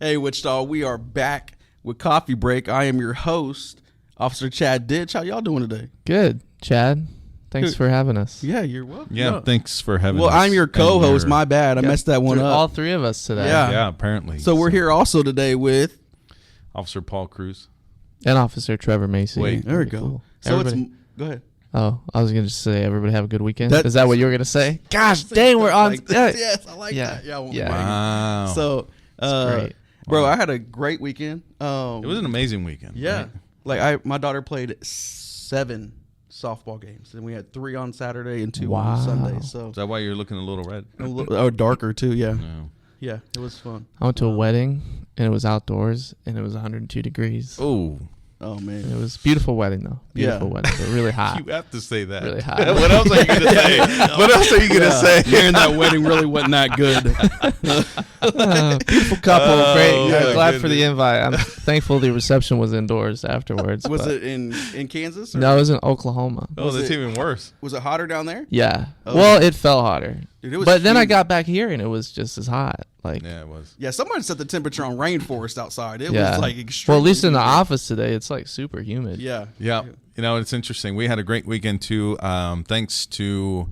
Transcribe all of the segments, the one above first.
Hey, Wichita, we are back with Coffee Break. I am your host, Officer Chad Ditch. How y'all doing today? Good, Chad. Thanks for having us. Yeah, you're welcome. Yeah, thanks for having us. Well, I'm your co-host. My bad. I messed that one up. All three of us today. Yeah, apparently. So we're here also today with Officer Paul Cruz. And Officer Trevor Macy. Wait, there we go. Cool. So go ahead. Oh, I was going to say everybody have a good weekend. Is that what you were going to say? Gosh, dang, we're on. Yes, I like that. Yeah. Wow. So, great. Bro, I had a great weekend. It was an amazing weekend. Yeah. Right? Like my daughter played 7 softball games, and we had 3 on Saturday and 2 on Sunday. So Is that why you're looking a little red? Darker too. Yeah. No. Yeah, it was fun. I went to a wedding, and it was outdoors, and it was 102 degrees. Oh man, It was a beautiful wedding, though. Beautiful wedding, but really hot. You have to say that. Really hot. What else are you going to say? What else are you going to say? Man, that wedding really wasn't that good. Beautiful couple. Great. yeah, Glad good, for the invite. I'm thankful the reception was indoors afterwards. Was it in Kansas? Or? No, it was in Oklahoma. Oh, that's even worse. Was it hotter down there? Yeah. Oh. Well, it felt hotter. Dude, it was but then I humid. got back here, and it was just as hot. Yeah, it was. Yeah, someone set the temperature on rainforest outside. It Yeah. was like extreme. Well, at least in the office today, it's like super humid. Yeah. Yeah. You know, it's interesting. We had a great weekend, too, thanks to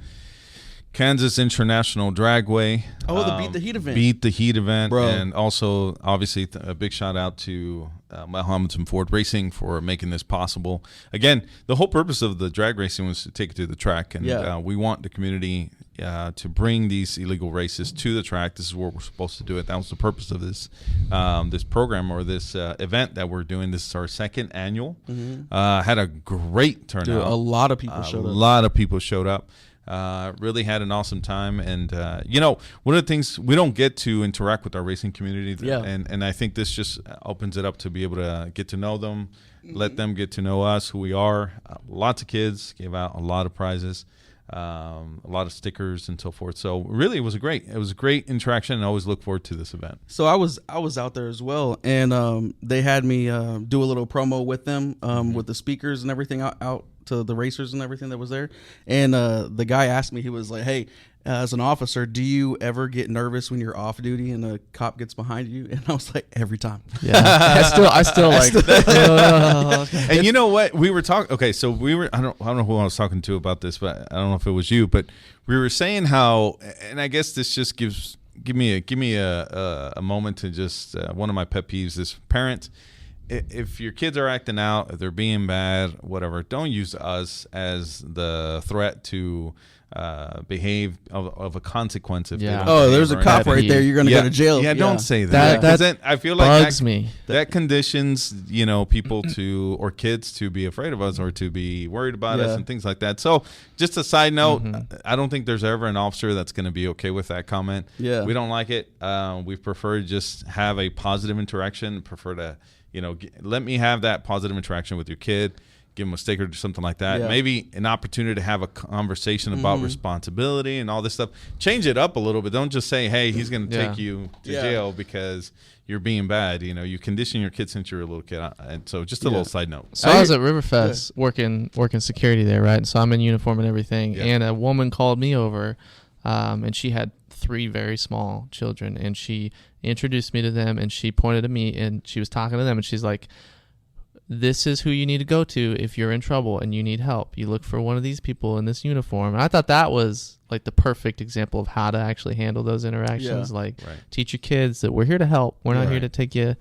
Kansas International Dragway. Oh, the Beat the Heat event. Beat the Heat event. Bro. And also, obviously, a big shout out to Mel Hamilton Ford Racing for making this possible. Again, the whole purpose of the drag racing was to take it to the track. And we want the community to bring these illegal races to the track. This is where we're supposed to do it. That was the purpose of this this program or this event that we're doing. This is our 2nd annual. Had a great turnout. Dude, a lot of people showed up. A lot of people showed up. Really had an awesome time. And, one of the things, we don't get to interact with our racing community. Yeah. And I think this just opens it up to be able to get to know them, let them get to know us, who we are. Lots of kids, gave out a lot of prizes. A lot of stickers and so forth. So really, it was a great interaction, and I always look forward to this event. So I was out there as well, and they had me do a little promo with them, with the speakers and everything out to the racers and everything that was there. And the guy asked me, he was like, "Hey, as an officer, do you ever get nervous when you're off duty and a cop gets behind you?" And I was like, "Every time." Yeah. I still like that. And you know what? We were talking. Okay, so we were. I don't know who I was talking to about this, but I don't know if it was you. But we were saying how, and I guess this just give me a moment to just one of my pet peeves is parents. If your kids are acting out, if they're being bad, whatever, don't use us as the threat to behave of a consequence. If they don't behave there's a cop right there. You're going to go to jail. Yeah, don't say that. That I feel like bugs me. That conditions, people to or kids to be afraid of us or to be worried about us and things like that. So, just a side note, I don't think there's ever an officer that's going to be okay with that comment. Yeah, we don't like it. We prefer to just have a positive interaction. Prefer to, let me have that positive interaction with your kid. Give them a sticker or something like that. Yeah. Maybe an opportunity to have a conversation about responsibility and all this stuff. Change it up a little bit. Don't just say, hey, he's going to take you to jail because you're being bad. You condition your kid since you're a little kid. And so just a little side note. So I was at Riverfest working security there, right? So I'm in uniform and everything. Yeah. And a woman called me over, and she had 3 very small children. And she introduced me to them, and she pointed at me, and she was talking to them, and she's like, "This is who you need to go to if you're in trouble and you need help. You look for one of these people in this uniform." And I thought that was like the perfect example of how to actually handle those interactions. Teach your kids that we're here to help. We're not here to take you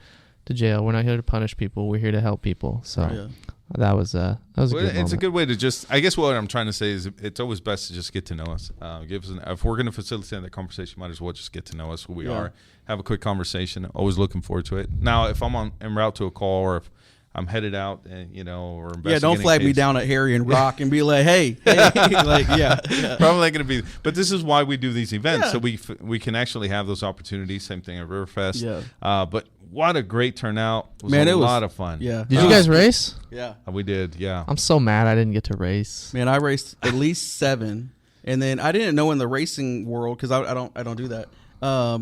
to jail. We're not here to punish people. We're here to help people. So that was a good moment. It's a good way to just, I guess what I'm trying to say is it's always best to just get to know us. If we're going to facilitate that conversation, might as well just get to know us, who we are, have a quick conversation. Always looking forward to it. Now, if I'm en route to a call or if I'm headed out, and or investigating. Don't flag me down at Harry and Rock and be like, hey, like, probably not going to be. But this is why we do these events, so we can actually have those opportunities. Same thing at Riverfest. Yeah. But what a great turnout! It was a lot of fun. Yeah. Did you guys race? Yeah, we did. Yeah. I'm so mad I didn't get to race. Man, I raced at least 7, and then I didn't know in the racing world because I don't do that.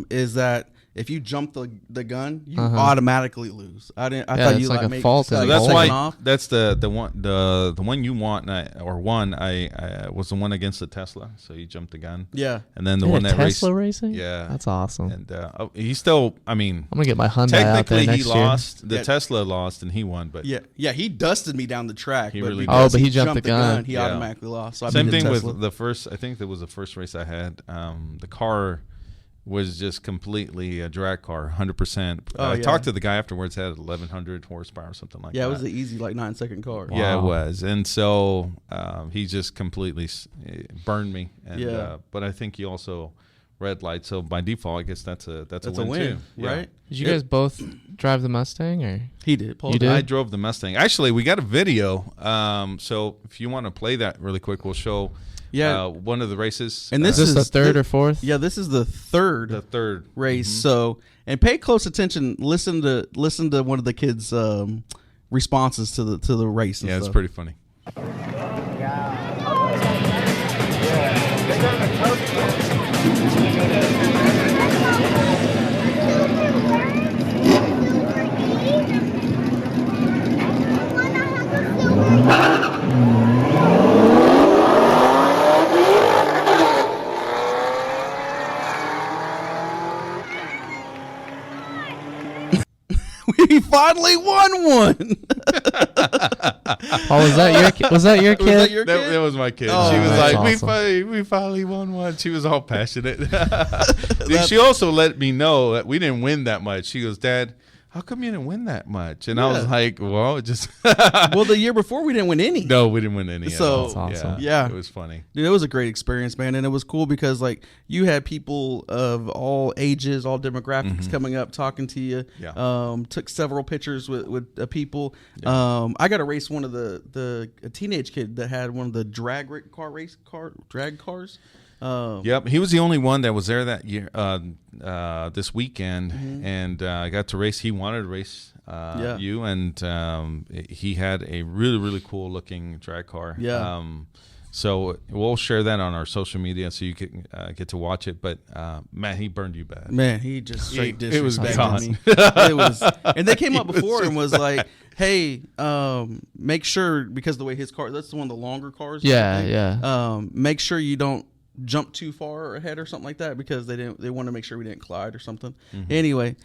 Is that if you jump the gun, you automatically lose. I thought it's you like a make, fault. So in that's the why ball. that's the one you want I was the one against the Tesla. So he jumped the gun. Yeah, and then the Yeah, one that Tesla raced. racing. Yeah, That's awesome. and he's still. I mean, I'm gonna get my Hyundai out there technically next he year. lost. The Yeah. Tesla lost and he won. But yeah, he dusted me down the track. He but really because did. Oh, but he jumped the gun. He Yeah. automatically lost. So I same beat the thing Tesla. with the first. I think that was the first race I had. The car was just completely a drag car, 100%. Oh, I yeah. talked to the guy afterwards. Had 1,100 horsepower or something like that. Yeah, it was an easy 9-second car. Yeah, it Wow. was, and so he just completely burned me. And, Yeah. but I think he also red light. So by default, I guess that's a win, too. Yeah. right? Did you guys both drive the Mustang, or He did. Paul You did? I drove the Mustang. Actually, we got a video. So if you want to play that really quick, we'll show one of the races. And this is this is the third or fourth? Yeah, this is the third the third race. Mhm. So, and pay close attention. Listen to one of the kids' responses to the race. And Yeah, it's stuff. pretty funny. We finally won one. Oh, was that your kid? Was that your That kid? was my kid. Oh, she was that's like, awesome. we finally won one. She was all passionate. She also let me know that we didn't win that much. She goes, Dad, how come you didn't win that much? And I was Yeah. like, well, it just Well, the year before we didn't win any. no, we didn't win any. So- at all. That's awesome. Yeah. It was funny. Dude, it was a great experience, man, and it was cool because like you had people of all ages, all demographics coming up, talking to you. Yeah. Took several pictures with people. I got to race one of a teenage kid that had one of the drag cars. Yep, he was the only one that was there that year, this weekend, and I got to race. He wanted to race you, and he had a really, really cool looking drag car. Yeah. So we'll share that on our social media so you can get to watch it. But man, he burned you bad. Man, he just straight It was disrespected gone. me. It was, and they came up It was before and just was like, "Hey, make sure because the way his car, that's one of the longer cars. Yeah, yeah. Make sure you don't jump too far ahead or something like that because they want to make sure we didn't collide or something. Anyway,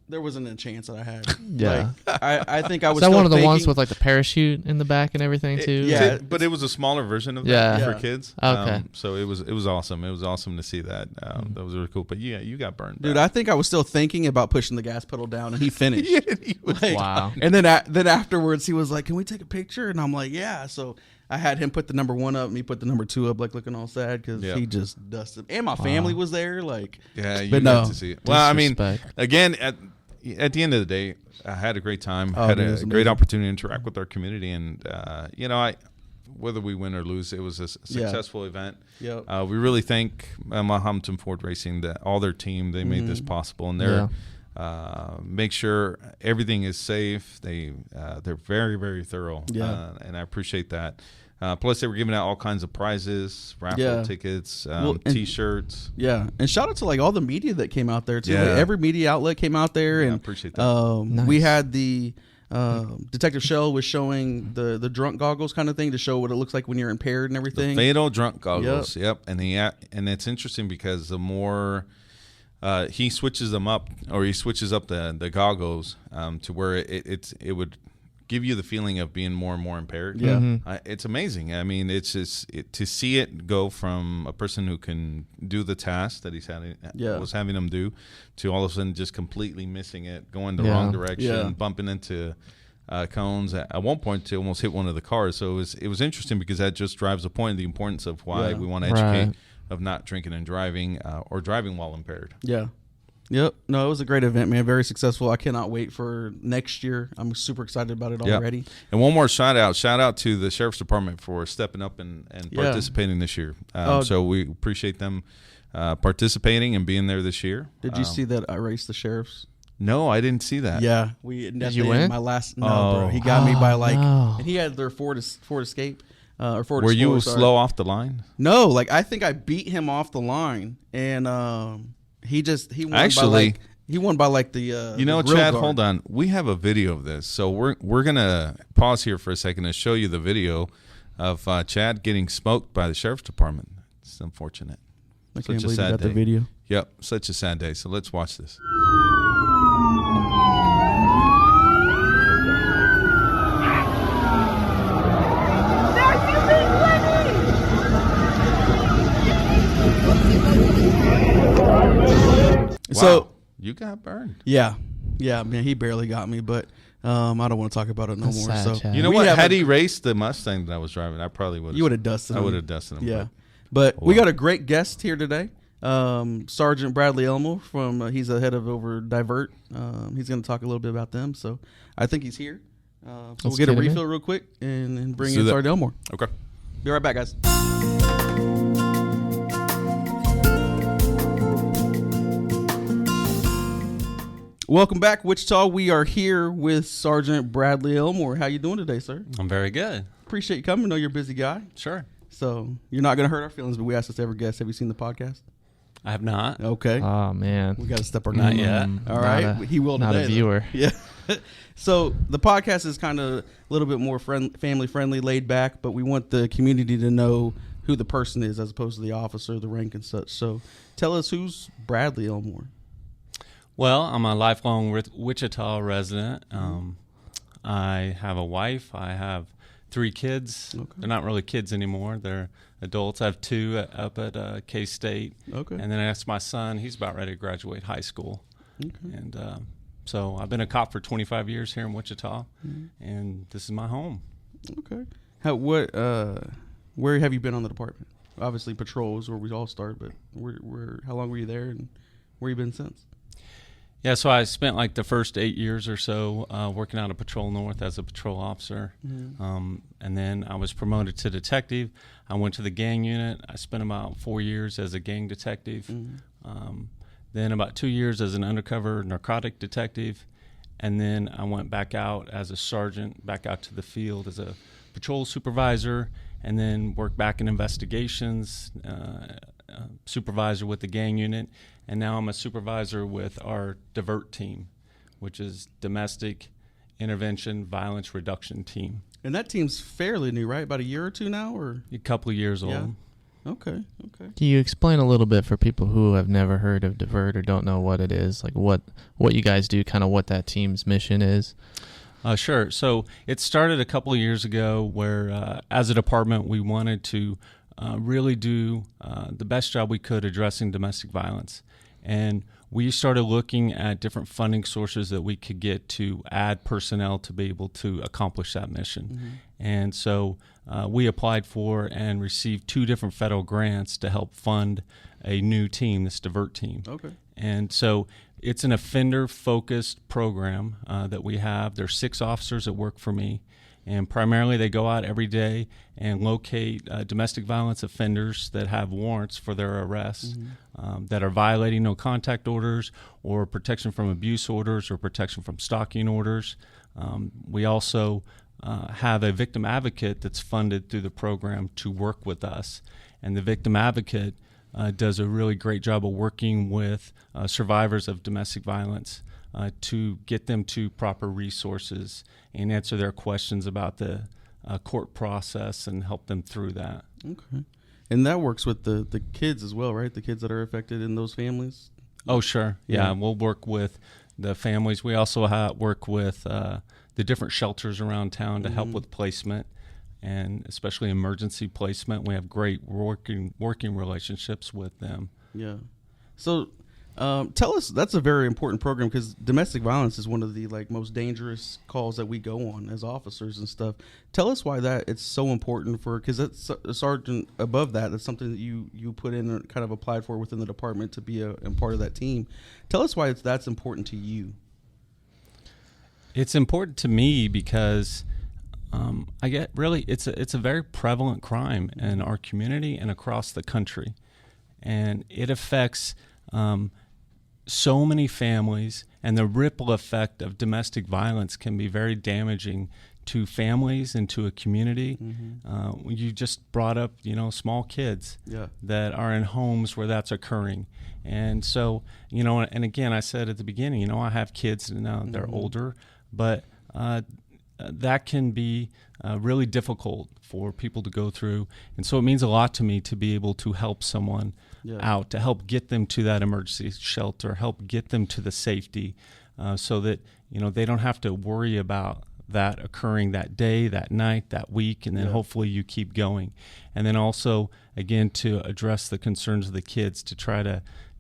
there wasn't a chance that I had. Yeah. Like, I think I was. Is that still one of the ones faking- with like the parachute in the back and everything too? yeah. But it was a smaller version of Yeah. that for Yeah. kids. Okay. So it was awesome. It was awesome to see that. That was really cool. But yeah, you got burned, Dude, bad. I think I was still thinking about pushing the gas pedal down, and he finished. He was- Like, Wow. And then then afterwards, he was like, "Can we take a picture?" And I'm like, "Yeah." So I had him put the number 1 up, me put the number 2 up, like looking all sad because Yeah. he just dusted. And my family was there, like. Yeah, you But got no. to see it. Well, I mean, Disrespect. again, at the end of the day, I had a great time. Oh, Had dude, it a was great amazing. opportunity to interact with our community, and whether we win or lose, it was a successful event. Yep. We really thank Mahometan Ford Racing, all their team. They made this possible, and they're make sure everything is safe. They're very, very thorough. Yeah. And I appreciate that. Plus, they were giving out all kinds of prizes, raffle Yeah. tickets, Well, and- T-shirts. Yeah, and shout out to like all the media that came out there too. Yeah. Like, every media outlet came out there, Yeah, and I appreciate that. Nice. We had the Detective Shell was showing the drunk goggles kind of thing to show what it looks like when you're impaired and everything. Fatal drunk goggles. Yep. And and it's interesting because the more he switches them up, or he switches up the goggles to where it would give you the feeling of being more and more impaired. Yeah. It's amazing. I mean, it's just to see it go from a person who can do the task that was having him do to all of a sudden just completely missing it, going the wrong direction, bumping into cones at one point to almost hit one of the cars. So it was interesting because that just drives the point of the importance of why we want to educate Right. of not drinking and driving or driving while impaired. Yeah. Yep. No, it was a great event, man. Very successful. I cannot wait for next year. I'm super excited about it already. And one more shout out to the Sheriff's Department for stepping up and participating this year. So we appreciate them participating and being there this year. Did you see that I raced the sheriffs? No, I didn't see that. Yeah. Did you win? My last bro. He got me by like and he had their Ford Escape. Or Ford Were you Explorer, sorry. slow off the line? No, like I think I beat him off the line, and He won by like the the grill Chad, guard. hold on. We have a video of this, so we're gonna pause here for a second to show you the video of Chad getting smoked by the sheriff's department. It's unfortunate. I can't believe you got the video. Yep, such a sad day. So let's watch this. So you got burned. Yeah, man, he barely got me, but I don't want to talk about it no more. Sad, So Chad. You know what? Had he raced the Mustang that I was driving, I probably would. You would have dusted him. I would have dusted him. Yeah, but we got a great guest here today, Sergeant Bradley Elmore from. He's the head of over Divert. He's going to talk a little bit about them. So I think he's here. So we'll get a refill real quick and bring in Sergeant Elmore. Okay. Be right back, guys. Welcome back, Wichita. We are here with Sergeant Bradley Elmore. How you doing today, sir? I'm very good. Appreciate you coming. I know you're a busy guy. Sure. So you're not going to hurt our feelings, but we asked this to every guest. Have you seen the podcast? I have not. Okay. Oh man, We got to step our Not game up. yet. All right. He will not today, a viewer. though. Yeah. So the podcast is kind of a little bit more family friendly, laid back, but we want the community to know who the person is as opposed to the officer, the rank and such. So tell us, who's Bradley Elmore? Well, I'm a lifelong Wichita resident. I have a wife. I have 3 kids. Okay. They're not really kids anymore. They're adults. I have 2 up at K-State. Okay. And then that's my son. He's about ready to graduate high school. Okay. And so I've been a cop for 25 years here in Wichita, and this is my home. Okay. Where have you been on the department? Obviously, patrols where we all start, but how long were you there, and where you been since? Yeah, so I spent like the first 8 years or so working out of Patrol North as a patrol officer. And then I was promoted to detective. I went to the gang unit. I spent about 4 years as a gang detective. Then about 2 years as an undercover narcotic detective. And then I went back out as a sergeant, back out to the field as a patrol supervisor, and then worked back in investigations, supervisor with the gang unit. And now I'm a supervisor with our DIVERT team, which is Domestic Intervention Violence Reduction Team. And that team's fairly new, right? About a year or two now, or A couple of years Yeah. old. Okay. Can you explain a little bit for people who have never heard of Divert or don't know what it is, like what you guys do, kind of what that team's mission is? Sure. So it started a couple of years ago where, as a department, we wanted to really do the best job we could addressing domestic violence. And we started looking at different funding sources that we could get to add personnel to be able to accomplish that mission. And so we applied for and received 2 different federal grants to help fund a new team, this DIVERT team. Okay. And so it's an offender-focused program that we have. There's 6 officers that work for me, and primarily they go out every day and locate domestic violence offenders that have warrants for their arrests, that are violating no contact orders or protection from abuse orders or protection from stalking orders. We also have a victim advocate that's funded through the program to work with us, and the victim advocate does a really great job of working with survivors of domestic violence to get them to proper resources and answer their questions about the court process and help them through that. Okay. And that works with the kids as well, right? The kids that are affected in those families? Oh, sure. Yeah, Yeah. we'll work with the families. We also work with the different shelters around town to help with placement, and especially emergency placement. We have great working relationships with them. Yeah. So tell us, that's a very important program because domestic violence is one of the most dangerous calls that we go on as officers and stuff. Tell us why it's so important because that's a sergeant above that. That's something that you put in and kind of applied for within the department to be a part of that team. Tell us why that's important to you. It's important to me because it's a very prevalent crime in our community and across the country, and it affects so many families, and the ripple effect of domestic violence can be very damaging to families and to a community. You just brought up, small kids that are in homes where that's occurring. And so, and again, I said at the beginning, I have kids now, they're older, but that can be really difficult for people to go through. And so it means a lot to me to be able to help someone out, to help get them to that emergency shelter, help get them to the safety, so that, they don't have to worry about that occurring that day, that night, that week, and then hopefully you keep going. And then also, again, to address the concerns of the kids, to try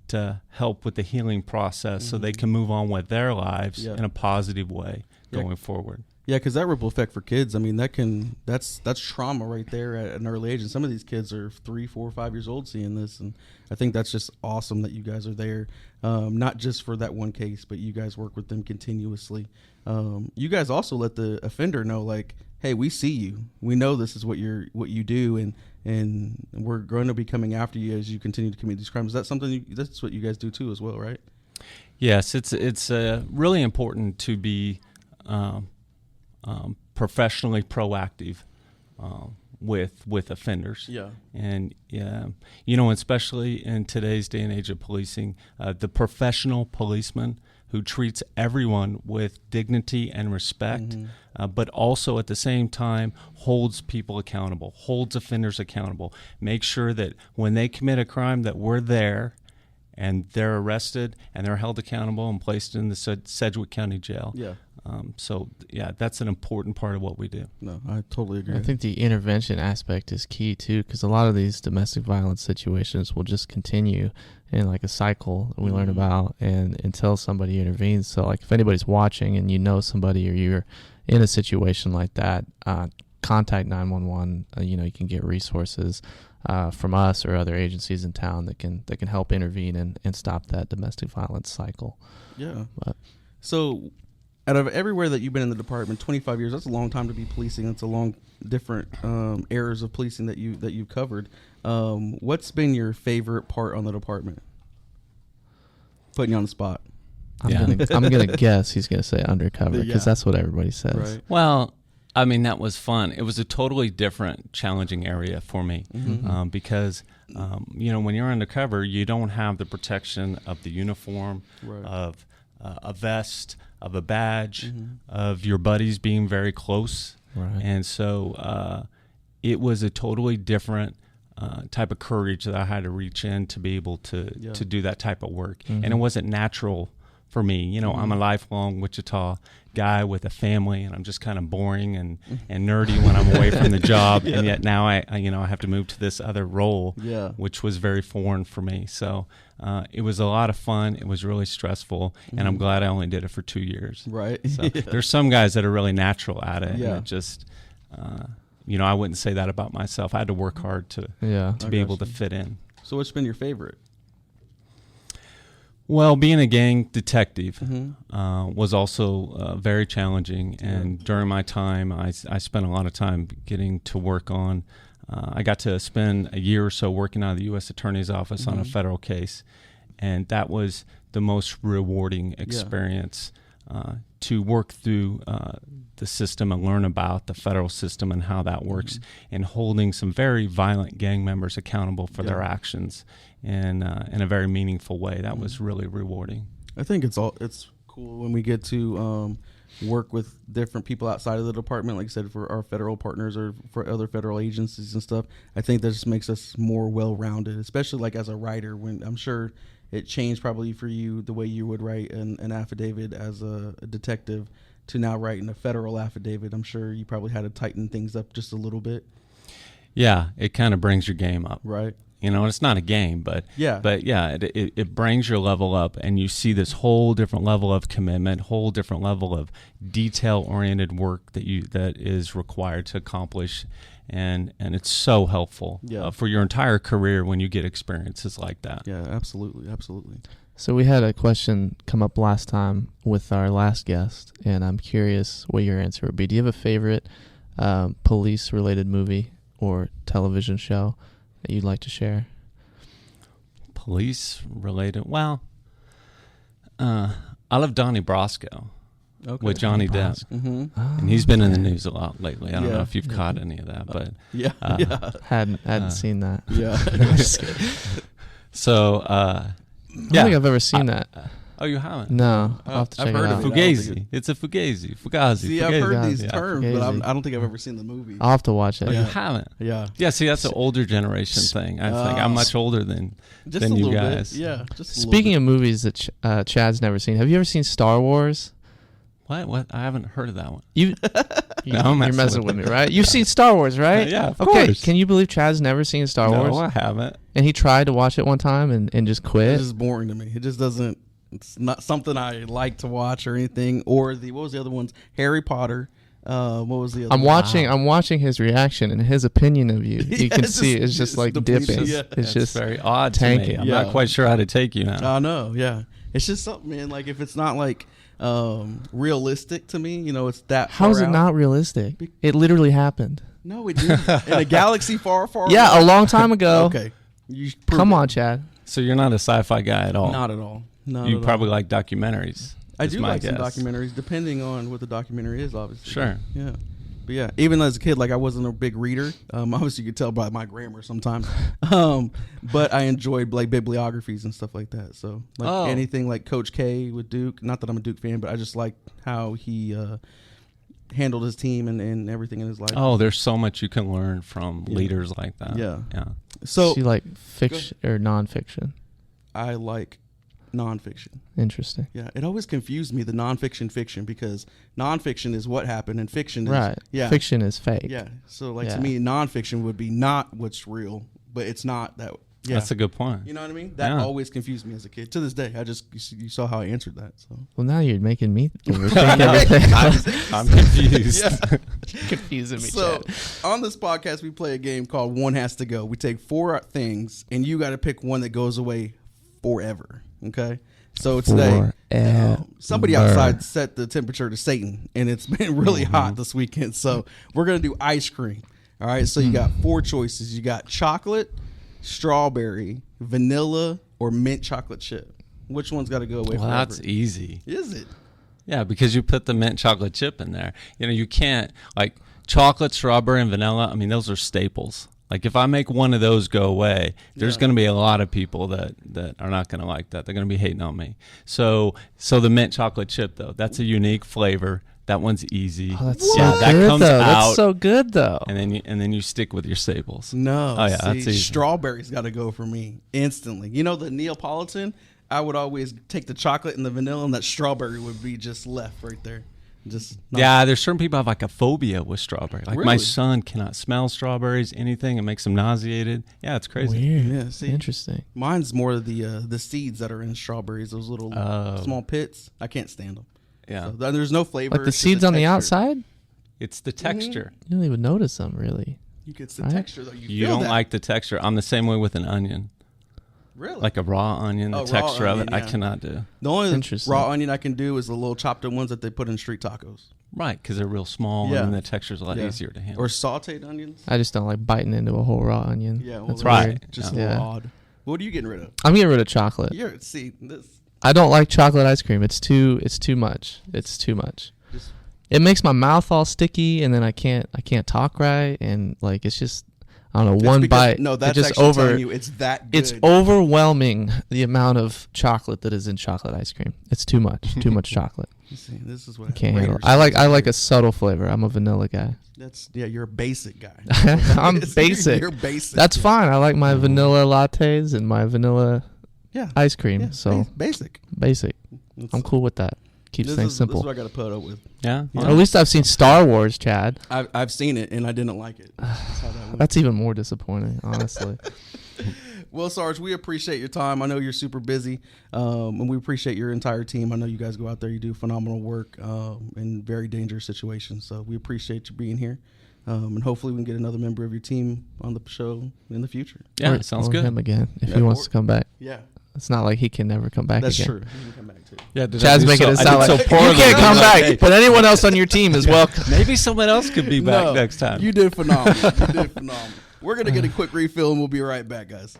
to help with the healing process so they can move on with their lives in a positive way going forward. Yeah, because that ripple effect for kids, I mean, that's trauma right there at an early age. And some of these kids are 3, 4, 5 years old seeing this. And I think that's just awesome that you guys are there, not just for that one case, but you guys work with them continuously. You guys also let the offender know, like, hey, we see you. We know this is what you do, and we're going to be coming after you as you continue to commit these crimes. Is that something that's what you guys do too as well, right? Yes, it's really important to be professionally proactive with offenders. Yeah. And especially in today's day and age of policing, the professional policeman who treats everyone with dignity and respect, but also at the same time holds people accountable, holds offenders accountable, make sure that when they commit a crime that we're there and they're arrested and they're held accountable and placed in the Sedgwick County Jail. Yeah. That's an important part of what we do. No, I totally agree. I think the intervention aspect is key too, because a lot of these domestic violence situations will just continue in like a cycle that we learn about, and until somebody intervenes. So like if anybody's watching and you know somebody or you're in a situation like that, contact 911. You can get resources from us or other agencies in town that can help intervene and stop that domestic violence cycle. Yeah. So out of everywhere that you've been in the department, 25 years, that's a long time to be policing. That's a long, different eras of policing that you've covered. What's been your favorite part on the department? Putting you on the spot. I'm gonna guess he's gonna say undercover, because that's what everybody says. Right. Well, I mean, that was fun. It was a totally different, challenging area for me, because when you're undercover, you don't have the protection of the uniform, of a vest, of a badge, of your buddies being very close. Right. And so it was a totally different type of courage that I had to reach in to be able to do that type of work. And it wasn't natural for me. I'm a lifelong Wichita guy with a family, and I'm just kind of boring and nerdy when I'm away from the job. And yet now I have to move to this other role, which was very foreign for me. So it was a lot of fun. It was really stressful, and I'm glad I only did it for 2 years. Right. So there's some guys that are really natural at it. And it just, I wouldn't say that about myself. I had to work hard to be able to fit in. So what's been your favorite? Well, being a gang detective was also very challenging, and during my time, I spent a lot of time getting to work on. I got to spend a year or so working out of the U.S. Attorney's Office on a federal case, and that was the most rewarding experience to work through the system and learn about the federal system and how that works, and holding some very violent gang members accountable for their actions in a very meaningful way. That was really rewarding. I think it's cool when we get to work with different people outside of the department, like I said, for our federal partners or for other federal agencies and stuff. I think that just makes us more well-rounded, especially like as a writer, when I'm sure it changed probably for you the way you would write an affidavit as a detective to now writing a federal affidavit. I'm sure you probably had to tighten things up just a little bit. Yeah, it kind of brings your game up. Right. It's not a game, but it brings your level up, and you see this whole different level of commitment, whole different level of detail-oriented work that is required to accomplish, and it's so helpful for your entire career when you get experiences like that. Yeah, absolutely. So we had a question come up last time with our last guest, and I'm curious what your answer would be. Do you have a favorite police-related movie or television show that you'd like to share? Police related? Well, I love Donnie Brasco. with Johnny Depp. Mm-hmm. And he's been in the news a lot lately. I don't know if you've caught any of that, but hadn't seen that. Yeah. Just kidding. So I don't think I've ever seen that. Oh, you haven't? No, I'll have to I've check heard it of out. it. Fugazi. It's a Fugazi. Fugazi. See, I've heard these terms, but Fugazi. I don't think I've ever seen the movie. I'll have to watch it. Oh, you haven't? Yeah. Yeah, see, that's an older generation thing. I think I'm much older than Just a you little guys. bit. Yeah. Just a Speaking little of movies that Chad's never seen, have you ever seen Star Wars? What? I haven't heard of that one. You're I'm messing messing with with me, right? You've seen Star Wars, right? Yeah, of okay. course. Can you believe Chad's never seen Star Wars? No, I haven't. And he tried to watch it one time and just bit. quit. It's just boring to me. It just doesn't. It's not something I like to watch or anything. Or what was the other ones? Harry Potter. What was the other? I'm watching his reaction and his opinion of you. You can see it's just like depleted. dipping. Yeah. It's That's just very odd to tanking. me. I'm Yeah. not quite sure how to take you now. I know. Yeah. It's just something, man. Like if it's not like realistic to me, it's that. How is far it out. not realistic? It literally happened. No, it didn't. In a galaxy far, far. Yeah, away. a long time ago. Okay. You prove Come it. on, Chad. So you're not a sci-fi guy at all. Not at all. No. You probably like documentaries. I is do my like some guess. documentaries, depending on what the documentary is, obviously. Sure. Yeah. But yeah, even as a kid, like I wasn't a big reader. Obviously, you could tell by my grammar sometimes. But I enjoyed like bibliographies and stuff like that. So like anything like Coach K with Duke. Not that I'm a Duke fan, but I just like how he handled his team and everything in his life. Oh, there's so much you can learn from leaders like that. Yeah. Yeah. So you like fiction or nonfiction? I like nonfiction. Interesting. Yeah, it always confused me, the nonfiction fiction, because nonfiction is what happened and fiction is Right. Yeah. Fiction is fake. Yeah. So like Yeah. to me, nonfiction would be not what's real, but it's not that. Yeah. That's a good point. You know what I mean? That Yeah. always confused me as a kid. To this day, you saw how I answered that. So Well, now you're making me overthink everything. I'm confused. Yeah. confusing me, So Chad. on this podcast, we play a game called One Has to Go. We take 4 things, and you got to pick one that goes away forever. Okay. So today, somebody outside set the temperature to Satan, and it's been really hot this weekend. So we're gonna do ice cream. All right. So you got 4 choices. You got chocolate, strawberry, vanilla, or mint chocolate chip. Which one's got to go away Well, forever? that's easy. Is it? Yeah, because you put the mint chocolate chip in there. You can't, like, chocolate, strawberry, and vanilla. I mean, those are staples. Like, if I make one of those go away, there's going to be a lot of people that are not going to like that. They're going to be hating on me. So the mint chocolate chip, though, that's a unique flavor. That one's easy. Oh, that's so that good, comes though. out, That's so good, though. and then you stick with your staples. No. Oh, yeah, see, that's easy. strawberry's got to go for me instantly. The Neapolitan, I would always take the chocolate and the vanilla, and that strawberry would be just left right there. Yeah, there's certain people have like a phobia with strawberry. Like my Really? son cannot smell strawberries, anything. It makes him nauseated. Yeah, it's crazy. Weird. Yeah, see, Interesting. mine's more the seeds that are in strawberries, those little small pits. I can't stand them. Yeah, So there's no flavor. Like the it's just seeds on the texture. outside? it's the texture. You don't even notice them, really. You get the Right? texture though. You feel don't that. like the texture. I'm the same way with an onion. Really? Like a raw onion, the Oh, raw texture of onion, it, I yeah. cannot do. The only Interesting. raw onion I can do is the little chopped up ones that they put in street tacos. Right, because they're real small Yeah. and the texture's a lot Yeah. easier to handle. Or sauteed onions. I just don't like biting into a whole raw onion. Yeah, well, That's right. weird. Just Yeah. a little odd. What are you getting rid of? I'm getting rid of chocolate. See this. I don't like chocolate ice cream. It's too much. It's too much. Just- It makes my mouth all sticky, and then I can't talk right, and like it's just I don't know, It's one because- bite. No, that's it just actually telling you it's that good. It's overwhelming the amount of chocolate that is in chocolate ice cream. It's too much. Too much chocolate. You see, this is what I can't handle. Raiders- I like a subtle flavor. I'm a vanilla guy. You're a basic guy. I'm basic. You're basic. That's fine. I like my vanilla lattes and my vanilla yeah. ice cream. Yeah, So basic. basic. It's- I'm cool with that. Keeps this things is simple. what I got to put up with. Yeah. Or at least I've seen Star Wars, Chad. I've seen it and I didn't like it. That's how that went. That's even more disappointing, honestly. Well, Sarge, we appreciate your time. I know you're super busy, and we appreciate your entire team. I know you guys go out there, you do phenomenal work in very dangerous situations. So we appreciate you being here, and hopefully we can get another member of your team on the show in the future. Yeah, Or- sounds or good. him again if Yeah, he wants or- to come back. Yeah, It's not like he can never come back that's again. true. You can come back too. Yeah, did I Chad's do making so- it I sound did like so poorly. you can't come back, Hey, but anyone else on your team is welcome. maybe someone else could be back next time. You did phenomenal. You did phenomenal. We're going to get a quick refill, and we'll be right back, guys.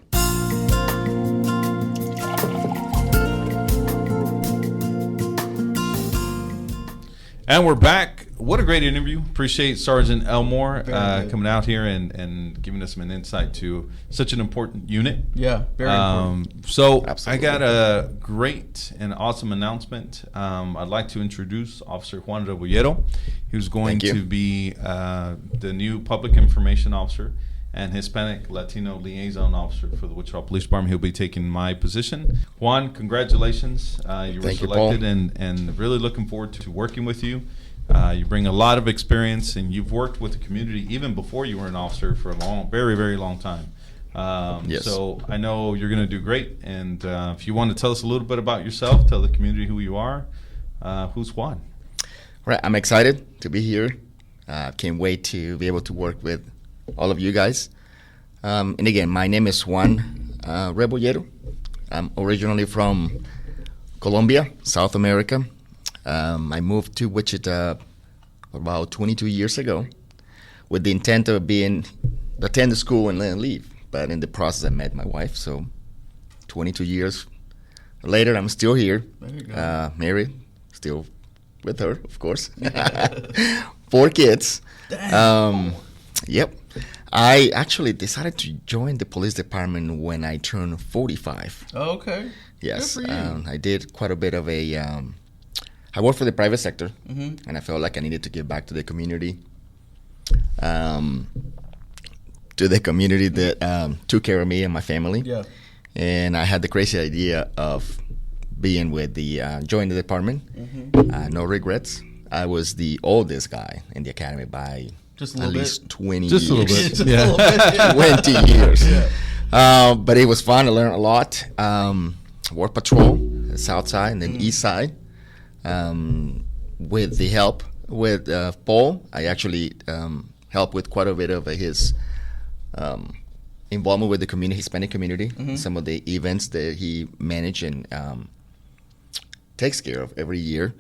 And we're back. What a great interview. Appreciate Sergeant Elmore Very good. coming out here and giving us an insight to such an important unit. Yeah, very important. So Absolutely. I got a great and awesome announcement. I'd like to introduce Officer Juan Rebolledo, who's going Thank you. to be the new Public Information Officer and Hispanic Latino Liaison Officer for the Wichita Police Department. He'll be taking my position. Juan, congratulations. You were Thank you, Paul. selected and really looking forward to working with you. You bring a lot of experience, and you've worked with the community even before you were an officer for a very, very long time. Yes. So I know you're going to do great. And if you want to tell us a little bit about yourself, tell the community who you are. Who's Juan? Right, I'm excited to be here. Can't wait to be able to work with all of you guys. And again, my name is Juan Rebolledo. I'm originally from Colombia, South America. I moved to Wichita about 22 years ago with the intent of attend the school and then leave. But in the process, I met my wife. So 22 years later, I'm still here, There you go. married, still with her, of course. 4 kids. Yep. I actually decided to join the police department when I turned 45. Oh, okay. Yes. Good for you. I did quite a bit of I worked for the private sector, Mhm. and I felt like I needed to give back to the community. To the community that took care of me and my family. Yeah. And I had the crazy idea of being with joining the department. Mm-hmm. No regrets. I was the oldest guy in the academy by Just a at little least bit. 20 Just a years. little bit. Just Yeah. a little bit. Yeah. 20 years. Yeah. But it was fun. I learned a lot. Work patrol, the south side, and then east side. With the help with Paul, I actually helped with quite a bit of his involvement with the community, Hispanic community, some of the events that he managed and takes care of every year.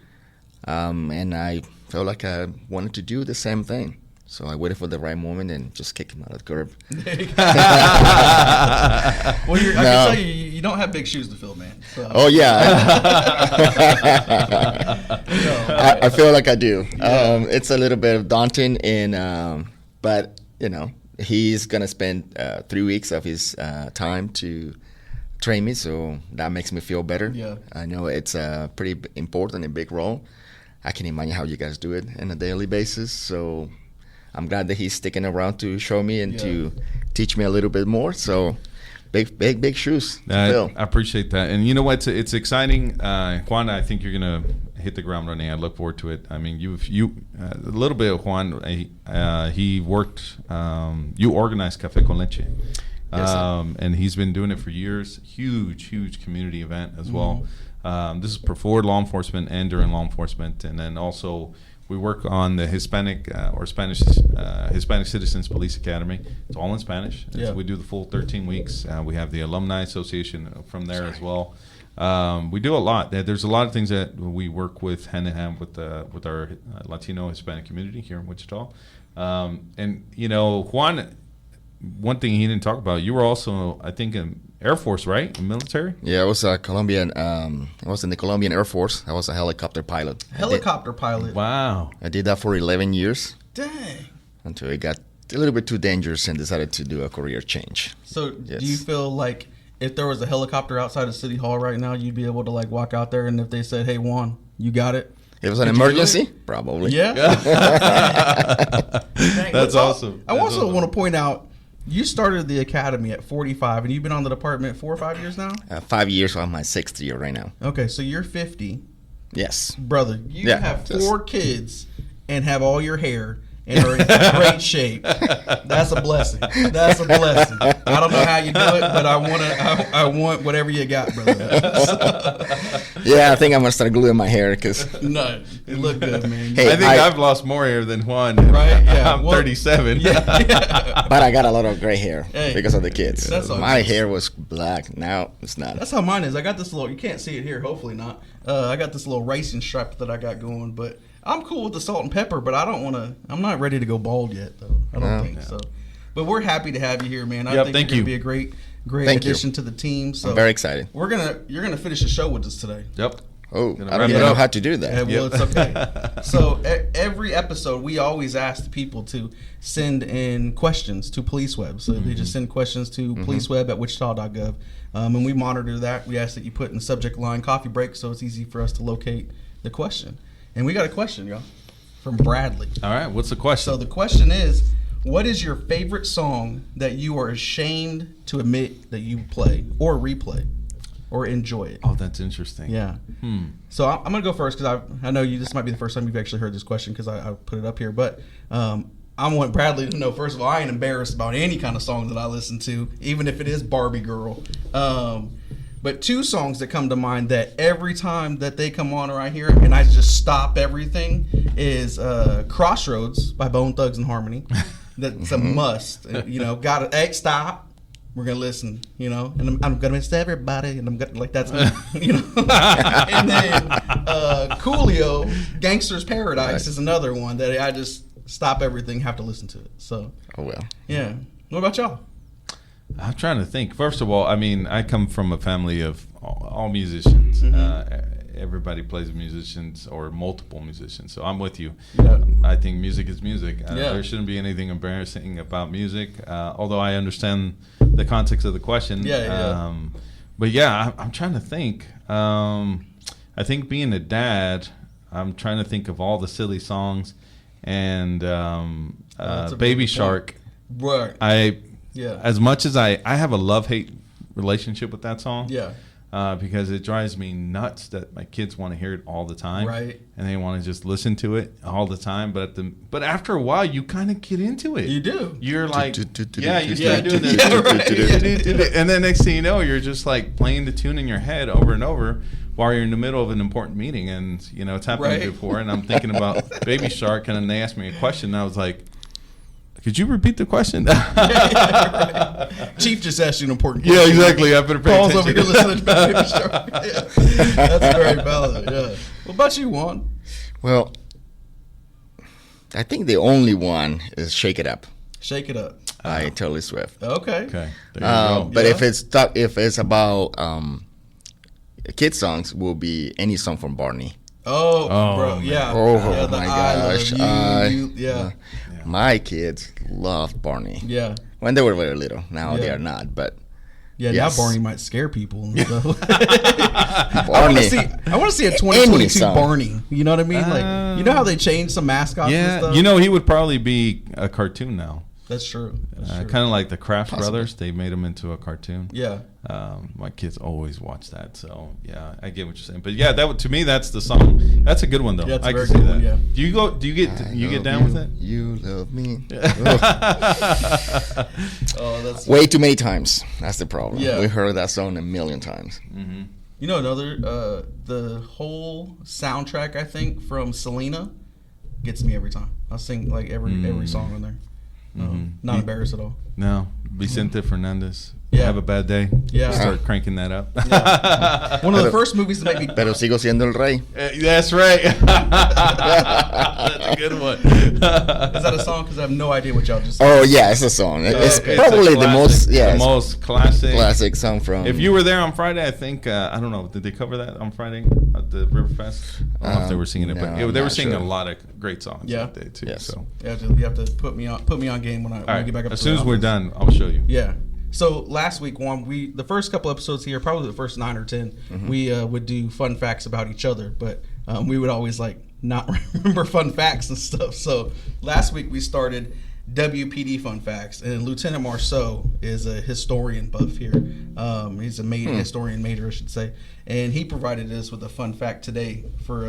And I felt like I wanted to do the same thing. So I waited for the right moment and just kicked him out of the curb. Well, I can No. tell you don't have big shoes to fill, man. So. Oh, yeah. No. I feel like I do. It's a little bit daunting, but, he's going to spend 3 weeks of his time to train me, so that makes me feel better. Yeah. I know it's a pretty important and big role. I can imagine how you guys do it on a daily basis, so I'm glad that he's sticking around to show me and to teach me a little bit more. So big shoes to fill. I appreciate that. And you know what? It's exciting. Juan, I think you're going to hit the ground running. I look forward to it. I mean, you a little bit of Juan, he worked, you organized Café con Leche. Yes, And he's been doing it for years. Huge community event as well. This is for law enforcement and during law enforcement. And then also we work on the Hispanic or Hispanic Citizens Police Academy. It's all in Spanish. Yeah. We do the full 13 weeks. We have the Alumni Association from there as well. We do a lot. There's a lot of things that we work with hand in hand with our Latino Hispanic community here in Wichita. And Juan, one thing he didn't talk about, you were also, I think, in Air Force, right? In military? Yeah, I was a Colombian. I was in the Colombian Air Force. I was a helicopter pilot. Helicopter pilot. Wow. I did that for 11 years Dang. until it got a little bit too dangerous and decided to do a career change. So Yes. do you feel like if there was a helicopter outside of City Hall right now, you'd be able to like walk out there, and if they said, "Hey Juan, you got it," It was an Could you do emergency, it? probably. Yeah. Dang, That's but awesome. I That's also awesome. want to point out you started the academy at 45, and you've been on the department 4 or 5 years now. 5 years, so I'm my 6th year right now. Okay, so you're 50, Yes. brother. You Yeah, have just- 4 kids and have all your hair and are in great shape. That's a blessing. That's a blessing. I don't know how you do it, but I want whatever you got, brother. Yeah, I think I'm gonna start gluing my hair because No, you look good, man. Hey, I think I've lost more hair than Juan. Right? Yeah. I'm Well, 37. Yeah. but I got a lot of gray hair Hey, because of the kids. that's all My good. hair was black. Now it's not. That's how mine is. I got this little. You can't see it here. Hopefully not. I got this little racing stripe that I got going, but I'm cool with the salt and pepper. But I don't want to. I'm not ready to go bald yet, though. I don't No. think so. But we're happy to have you here, man. I Yep, think thank you're you. gonna be a great Thank you. addition to the team. So I'm very excited. you're gonna finish the show with us today. Yep. Oh, Gonna I don't wrap even it know up. how to do that. Yeah, well, it's okay. So every episode, we always ask the people to send in questions to PoliceWeb. So they just send questions to policeweb at wichita.gov. And we monitor that. We ask that you put in the subject line coffee break so it's easy for us to locate the question. And we got a question, y'all, from Bradley. All right, what's the question? So the question is, what is your favorite song that you are ashamed to admit that you play or replay or enjoy it? Oh, that's interesting. Yeah. So I'm going to go first because I know this might be the first time you've actually heard this question because I put it up here. But I want Bradley to know, first of all, I ain't embarrassed about any kind of song that I listen to, even if it is Barbie Girl. But two songs that come to mind that every time that they come on or I hear it and I just stop everything is Crossroads by Bone Thugs and Harmony. That's a must. Hey, stop. We're gonna listen, and I'm gonna miss everybody, and I'm gonna that's me, And then Coolio, "Gangster's Paradise" is another one that I just stop everything, have to listen to it. So, Oh, well. yeah. What about y'all? I'm trying to think. First of all, I mean, I come from a family of all musicians. Everybody plays musicians or multiple musicians, so I'm with you. Yeah. I think music is music. Yeah. There shouldn't be anything embarrassing about music, although I understand the context of the question. Yeah. But yeah, I'm trying to think. I think being a dad, I'm trying to think of all the silly songs, and that's a Baby good Shark. Right. Yeah. As much as I have a love-hate relationship with that song. Yeah. Because it drives me nuts that my kids want to hear it all the time, Right. And they want to just listen to it all the time. But after a while, you kind of get into it. You do. You're like, you start doing Yeah, this, and then next thing you know, you're just like playing the tune in your head over and over while you're in the middle of an important meeting, and it's happened Right. before. And I'm thinking about Baby Shark, and then they asked me a question, and I was like, could you repeat the question? Right. Chief just asked you an important question. Yeah, exactly. I better pay Paul's attention. over here listening to Baby Shark. Yeah. That's very valid. Yeah. What about you, Juan? Well, I think the only one is "Shake It Up" Shake It Up. by Taylor Swift. Okay. Okay, there you go. But Yeah. if it's about kids songs, will be any song from Barney. Oh, bro. man. Yeah. Oh, Yeah, the my I love gosh. you, yeah. My kids loved Barney Yeah. when they were very little. Now they Yeah. are not, but Yeah, Yes. now Barney might scare people and stuff. Barney. I want to see a 2022 song. Barney. You know what I mean? Like, you know how they changed some mascots and Yeah, stuff? he would probably be a cartoon now. That's true. That's true. Kind of like the Kraft Brothers. They made him into a cartoon. Yeah. My kids always watch that. So, yeah, I get what you're saying. But, yeah, to me, that's the song. That's a good one, though. Yeah, it's a I very can see good that. one, yeah. Do you get down with it? You love me. Oh, that's Way too many times. That's the problem. Yeah. We heard that song a million times. You know another the whole soundtrack I think from Selena gets me every time. I sing like every song on there. Not embarrassed at all. No. Vicente Fernandez. Yeah. Have a bad day. Yeah. Start cranking that up. One of the first movies to make me Pero sigo siendo el rey. That's right. That's a good one. Is that a song? Because I have no idea what y'all just said. Oh yeah, it's a song. It's It's probably a the classic, most classic. classic song from. If you were there on Friday, I think I don't know. Did they cover that on Friday at the Riverfest? I don't know if they were singing it, but no, they were not singing sure. a lot of great songs Yeah. that day too. Yes. So, You have to put me on game when all I right. get back up. As to soon the as we're office. done, I'll show you. Yeah. So last week, the first couple episodes here, probably the first 9 or 10, we would do fun facts about each other, but we would always like not remember fun facts and stuff. So last week we started WPD fun facts, and Lieutenant Marceau is a historian buff here. He's a historian major, I should say, and he provided us with a fun fact today for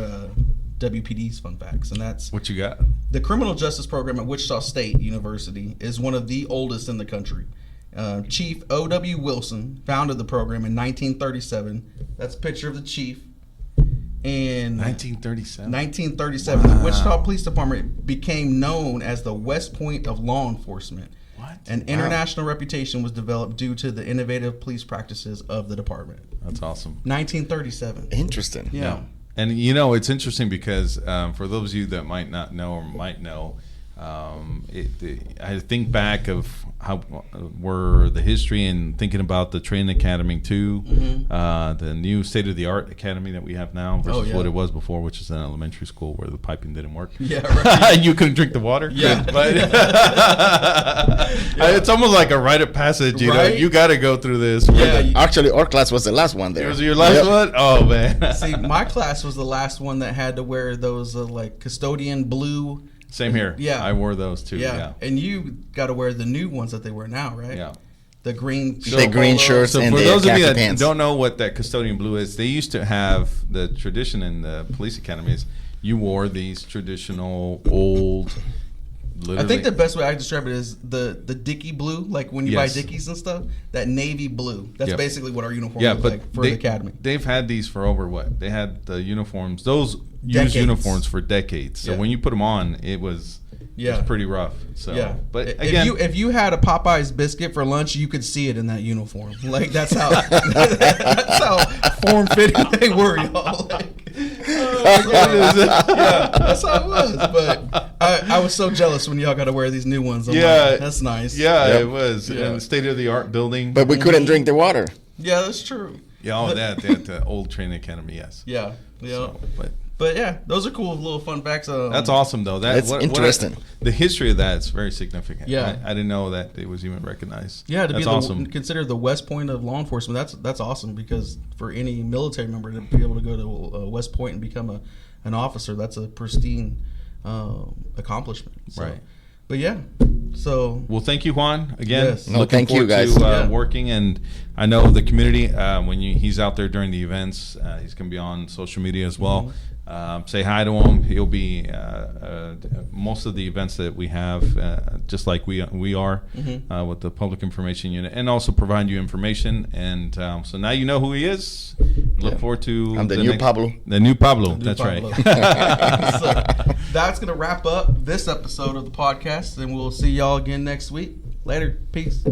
WPD's fun facts, and that's What you got? the criminal justice program at Wichita State University is one of the oldest in the country. Chief O.W. Wilson founded the program in 1937. That's a picture of the chief. In 1937. 1937, Wow. the Wichita Police Department became known as the West Point of law enforcement. What? An international reputation was developed due to the innovative police practices of the department. That's awesome. 1937. Interesting. Yeah. And it's interesting because for those of you that might not know or might know, I think back of how were the history and thinking about the training academy too, the new state of the art academy that we have now versus what it was before, which is an elementary school where the piping didn't work. Yeah, right. You couldn't drink the water. Yeah, but it's almost like a rite of passage. You know, you got to go through this. Yeah, actually, our class was the last one there. It was your last one? Oh man. See, my class was the last one that had to wear those like custodian blue. Same here. Yeah, I wore those too. Yeah, and you got to wear the new ones that they wear now, right? Yeah, the green, shirts. So and for those of you that pants. don't know what that custodian blue is, they used to have the tradition in the police academies. You wore these traditional old. I think the best way I can describe it is the Dickie blue, like when you buy Dickies and stuff. That navy blue. That's basically what our uniform is like for the academy. They've had these for over what? They had the uniforms. Those used uniforms for decades. So when you put them on, it was pretty rough. So but again, if you had a Popeye's biscuit for lunch, you could see it in that uniform. Like that's how that's how form fitting they were, y'all. Like, that's how it was. But I was so jealous when y'all got to wear these new ones. I'm like, that's nice. Yeah, it was. Yeah. State of the art building. But we couldn't drink the water. Yeah, that's true. Yeah, that the old training academy. Yes. Yeah. So, but yeah, those are cool little fun facts. That's awesome, though. That's interesting. The history of that is very significant. Yeah, I didn't know that it was even recognized. Yeah, to that's be awesome. Considered the West Point of law enforcement. That's awesome because for any military member to be able to go to West Point and become an officer, that's a pristine accomplishment. So, right. But yeah, so well, thank you, Juan. Again, yes. Thank you, guys. Working, and I know the community when he's out there during the events, he's gonna be on social media as well. Say hi to him. He'll be most of the events that we have, just like we are with the Public Information Unit, and also provide you information. And so now you know who he is. Look forward to I'm the new Pablo. The new Pablo. That's Pablo. Right. So that's gonna wrap up this episode of the podcast, and we'll see y'all again next week. Later. Peace.